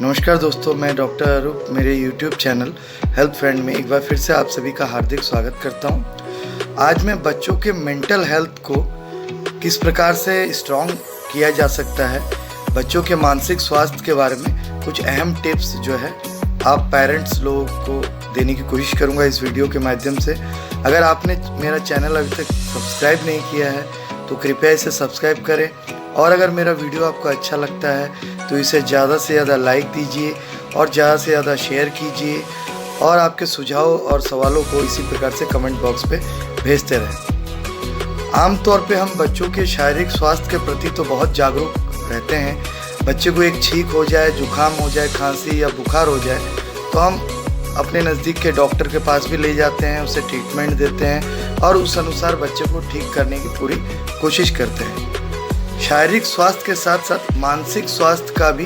नमस्कार दोस्तों, मैं डॉक्टर अरूप मेरे YouTube चैनल हेल्थ फ्रेंड में एक बार फिर से आप सभी का हार्दिक स्वागत करता हूं। आज मैं बच्चों के मेंटल हेल्थ को किस प्रकार से स्ट्रॉन्ग किया जा सकता है, बच्चों के मानसिक स्वास्थ्य के बारे में कुछ अहम टिप्स जो है आप पेरेंट्स लोगों को देने की कोशिश करूंगा इस वीडियो के माध्यम से। अगर आपने मेरा चैनल अभी तक सब्सक्राइब नहीं किया है तो कृपया इसे सब्सक्राइब करें, और अगर मेरा वीडियो आपको अच्छा लगता है तो इसे ज़्यादा से ज़्यादा लाइक दीजिए और ज़्यादा से ज़्यादा शेयर कीजिए, और आपके सुझाव और सवालों को इसी प्रकार से कमेंट बॉक्स पे भेजते रहें। आमतौर पे हम बच्चों के शारीरिक स्वास्थ्य के प्रति तो बहुत जागरूक रहते हैं। बच्चे को एक छींक हो जाए, जुकाम हो जाए, खांसी या बुखार हो जाए तो हम अपने नज़दीक के डॉक्टर के पास भी ले जाते हैं, उसे ट्रीटमेंट देते हैं और उस अनुसार बच्चे को ठीक करने की पूरी कोशिश करते हैं। शारीरिक स्वास्थ्य के साथ साथ मानसिक स्वास्थ्य का भी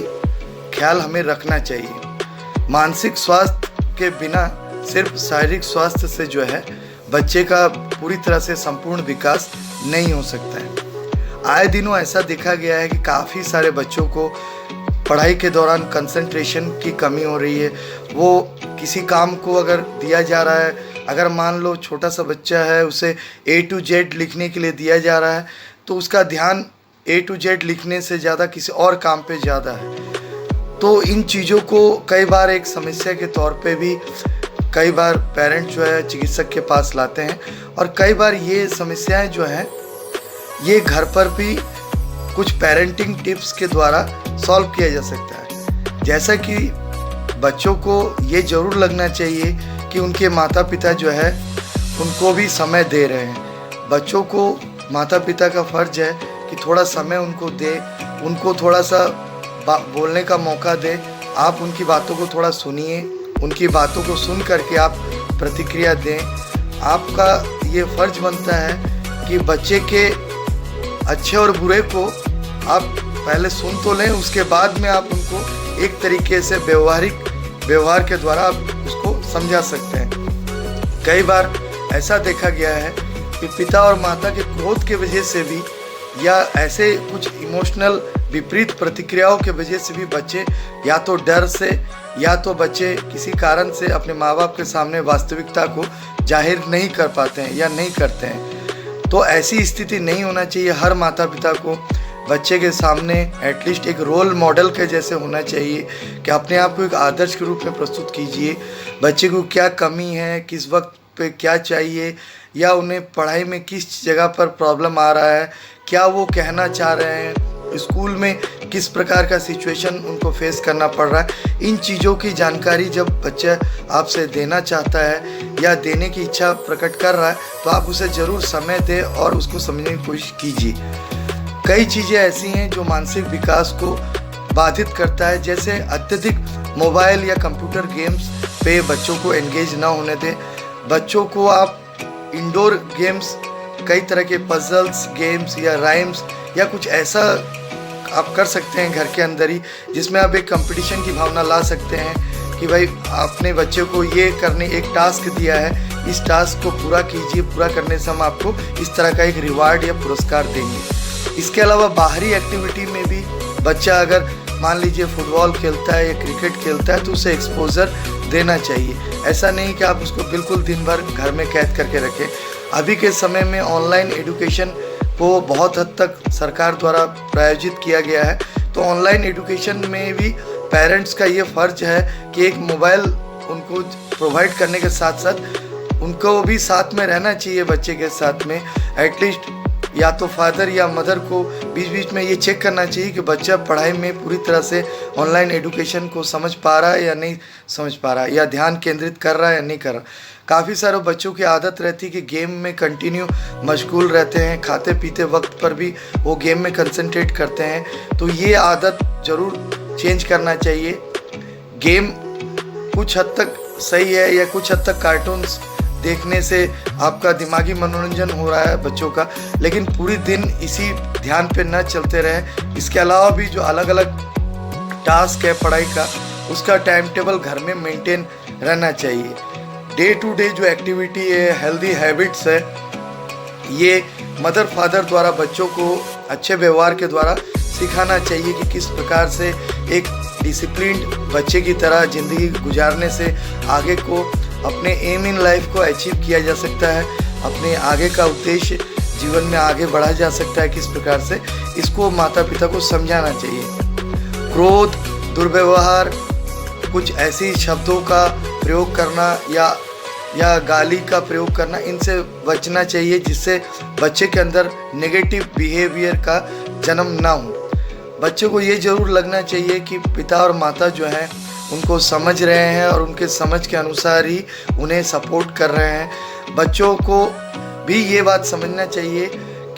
ख्याल हमें रखना चाहिए। मानसिक स्वास्थ्य के बिना सिर्फ शारीरिक स्वास्थ्य से जो है बच्चे का पूरी तरह से संपूर्ण विकास नहीं हो सकता है। आए दिनों ऐसा देखा गया है कि काफ़ी सारे बच्चों को पढ़ाई के दौरान कंसंट्रेशन की कमी हो रही है। वो किसी काम को अगर दिया जा रहा है, अगर मान लो छोटा सा बच्चा है, उसे A to Z लिखने के लिए दिया जा रहा है तो उसका ध्यान A to Z लिखने से ज़्यादा किसी और काम पे ज़्यादा है। तो इन चीज़ों को कई बार एक समस्या के तौर पे भी कई बार पेरेंट जो है चिकित्सक के पास लाते हैं, और कई बार ये समस्याएं जो हैं ये घर पर भी कुछ पेरेंटिंग टिप्स के द्वारा सॉल्व किया जा सकता है। जैसा कि बच्चों को ये ज़रूर लगना चाहिए कि उनके माता पिता जो है उनको भी समय दे रहे हैं। बच्चों को माता पिता का फ़र्ज़ है कि थोड़ा समय उनको दे, उनको थोड़ा सा बोलने का मौका दे। आप उनकी बातों को थोड़ा सुनिए, उनकी बातों को सुन करके आप प्रतिक्रिया दें। आपका ये फ़र्ज़ बनता है कि बच्चे के अच्छे और बुरे को आप पहले सुन तो लें, उसके बाद में आप उनको एक तरीके से व्यवहार के द्वारा आप उसको समझा सकते हैं। कई बार ऐसा देखा गया है कि पिता और माता के क्रोध के वजह से भी या ऐसे कुछ इमोशनल विपरीत प्रतिक्रियाओं के वजह से भी बच्चे या तो डर से या तो बच्चे किसी कारण से अपने माँ बाप के सामने वास्तविकता को जाहिर नहीं कर पाते हैं या नहीं करते हैं। तो ऐसी स्थिति नहीं होना चाहिए। हर माता पिता को बच्चे के सामने एटलीस्ट एक रोल मॉडल के जैसे होना चाहिए कि अपने आप को एक आदर्श के रूप में प्रस्तुत कीजिए। बच्चे को क्या कमी है, किस वक्त पे क्या चाहिए, या उन्हें पढ़ाई में किस जगह पर प्रॉब्लम आ रहा है, क्या वो कहना चाह रहे हैं, स्कूल में किस प्रकार का सिचुएशन उनको फेस करना पड़ रहा है। इन चीज़ों की जानकारी जब बच्चा आपसे देना चाहता है या देने की इच्छा प्रकट कर रहा है तो आप उसे ज़रूर समय दें और उसको समझने की कोशिश कीजिए। कई चीज़ें ऐसी हैं जो मानसिक विकास को बाधित करता है, जैसे अत्यधिक मोबाइल या कंप्यूटर गेम्स पे बच्चों को एंगेज ना होने दें। बच्चों को आप इंडोर गेम्स, कई तरह के पजल्स गेम्स या राइम्स या कुछ ऐसा आप कर सकते हैं घर के अंदर ही, जिसमें आप एक कंपटीशन की भावना ला सकते हैं कि भाई आपने बच्चे को ये करने एक टास्क दिया है, इस टास्क को पूरा कीजिए, पूरा करने से हम आपको इस तरह का एक रिवार्ड या पुरस्कार देंगे। इसके अलावा बाहरी एक्टिविटी में भी बच्चा अगर मान लीजिए फुटबॉल खेलता है या क्रिकेट खेलता है तो उसे एक्सपोजर देना चाहिए। ऐसा नहीं कि आप उसको बिल्कुल दिन भर घर में कैद करके रखें। अभी के समय में ऑनलाइन एजुकेशन को बहुत हद तक सरकार द्वारा प्रायोजित किया गया है, तो ऑनलाइन एजुकेशन में भी पेरेंट्स का ये फ़र्ज़ है कि एक मोबाइल उनको प्रोवाइड करने के साथ साथ उनको भी साथ में रहना चाहिए। बच्चे के साथ में एटलीस्ट या तो फादर या मदर को बीच बीच में ये चेक करना चाहिए कि बच्चा पढ़ाई में पूरी तरह से ऑनलाइन एजुकेशन को समझ पा रहा है या नहीं समझ पा रहा है, या ध्यान केंद्रित कर रहा है या नहीं कर रहा। काफ़ी सारे बच्चों की आदत रहती है कि गेम में कंटिन्यू मशगूल रहते हैं, खाते पीते वक्त पर भी वो गेम में कंसंट्रेट करते हैं। तो ये आदत ज़रूर चेंज करना चाहिए। गेम कुछ हद तक सही है, या कुछ हद तक कार्टून्स देखने से आपका दिमागी मनोरंजन हो रहा है बच्चों का, लेकिन पूरी दिन इसी ध्यान पे न चलते रहे। इसके अलावा भी जो अलग अलग टास्क है पढ़ाई का, उसका टाइम टेबल घर में मेंटेन रहना चाहिए। डे टू डे जो एक्टिविटी है, हेल्दी हैबिट्स है, ये मदर फादर द्वारा बच्चों को अच्छे व्यवहार के द्वारा सिखाना चाहिए कि किस प्रकार से एक डिसिप्लिन्ड बच्चे की तरह ज़िंदगी गुजारने से आगे को अपने एम इन लाइफ को अचीव किया जा सकता है, अपने आगे का उद्देश्य जीवन में आगे बढ़ा जा सकता है। किस प्रकार से इसको माता पिता को समझाना चाहिए। क्रोध, दुर्व्यवहार, कुछ ऐसी शब्दों का प्रयोग करना या गाली का प्रयोग करना, इनसे बचना चाहिए जिससे बच्चे के अंदर नेगेटिव बिहेवियर का जन्म ना हो। बच्चे को ये ज़रूर लगना चाहिए कि पिता और माता जो हैं उनको समझ रहे हैं और उनके समझ के अनुसार ही उन्हें सपोर्ट कर रहे हैं। बच्चों को भी ये बात समझना चाहिए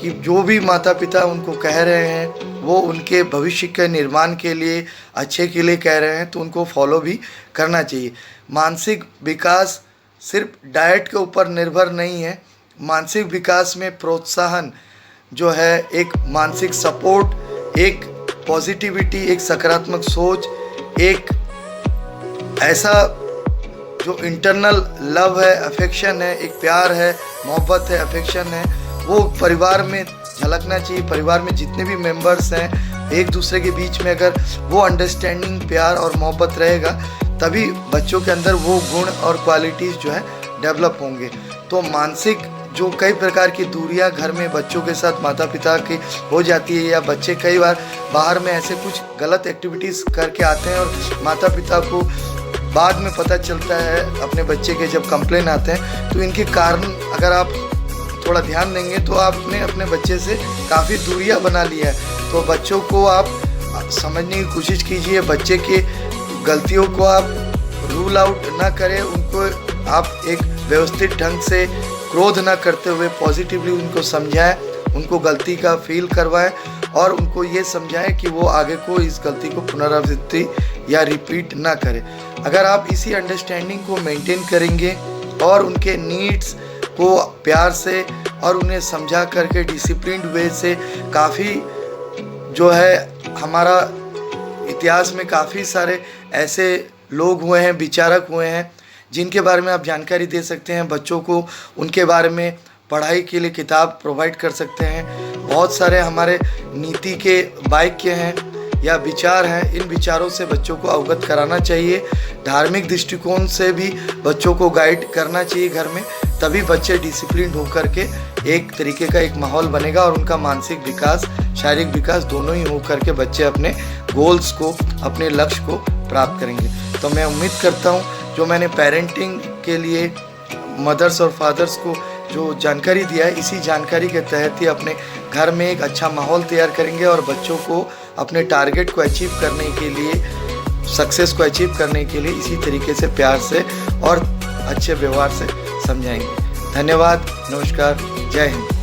कि जो भी माता पिता उनको कह रहे हैं वो उनके भविष्य के निर्माण के लिए, अच्छे के लिए कह रहे हैं, तो उनको फॉलो भी करना चाहिए। मानसिक विकास सिर्फ डाइट के ऊपर निर्भर नहीं है। मानसिक विकास में प्रोत्साहन जो है, एक मानसिक सपोर्ट, एक पॉजिटिविटी, एक सकारात्मक सोच, एक ऐसा जो इंटरनल लव है, अफेक्शन है, एक प्यार है, मोहब्बत है, अफेक्शन है, वो परिवार में झलकना चाहिए। परिवार में जितने भी मेंबर्स हैं, एक दूसरे के बीच में अगर वो अंडरस्टैंडिंग, प्यार और मोहब्बत रहेगा, तभी बच्चों के अंदर वो गुण और क्वालिटीज़ जो है डेवलप होंगे। तो मानसिक जो कई प्रकार की दूरियां घर में बच्चों के साथ माता पिता की हो जाती है, या बच्चे कई बार बाहर में ऐसे कुछ गलत एक्टिविटीज़ करके आते हैं और माता पिता को बाद में पता चलता है, अपने बच्चे के जब कंप्लेन आते हैं, तो इनके कारण अगर आप थोड़ा ध्यान देंगे तो आपने अपने बच्चे से काफ़ी दूरियां बना लिया है। तो बच्चों को आप समझने की कोशिश कीजिए, बच्चे के गलतियों को आप रूल आउट ना करें, उनको आप एक व्यवस्थित ढंग से क्रोध ना करते हुए पॉजिटिवली उनको समझाएं, उनको गलती का फील करवाएं और उनको ये समझाएं कि वो आगे को इस गलती को पुनरावृत्ति या रिपीट ना करें। अगर आप इसी अंडरस्टैंडिंग को मेंटेन करेंगे और उनके नीड्स को प्यार से और उन्हें समझा करके डिसिप्लिन्ड वे से, काफ़ी जो है हमारा इतिहास में काफ़ी सारे ऐसे लोग हुए हैं, विचारक हुए हैं, जिनके बारे में आप जानकारी दे सकते हैं। बच्चों को उनके बारे में पढ़ाई के लिए किताब प्रोवाइड कर सकते हैं। बहुत सारे हमारे नीति के वाक्य हैं या विचार हैं, इन विचारों से बच्चों को अवगत कराना चाहिए। धार्मिक दृष्टिकोण से भी बच्चों को गाइड करना चाहिए घर में, तभी बच्चे डिसिप्लिन होकर के एक तरीके का एक माहौल बनेगा और उनका मानसिक विकास, शारीरिक विकास दोनों ही होकर के बच्चे अपने गोल्स को, अपने लक्ष्य को प्राप्त करेंगे। तो मैं उम्मीद करता हूँ जो मैंने पेरेंटिंग के लिए मदर्स और फादर्स को जो जानकारी दिया है, इसी जानकारी के तहत ही अपने घर में एक अच्छा माहौल तैयार करेंगे और बच्चों को अपने टारगेट को अचीव करने के लिए, सक्सेस को अचीव करने के लिए इसी तरीके से प्यार से और अच्छे व्यवहार से समझाएंगे। धन्यवाद, नमस्कार, जय हिंद।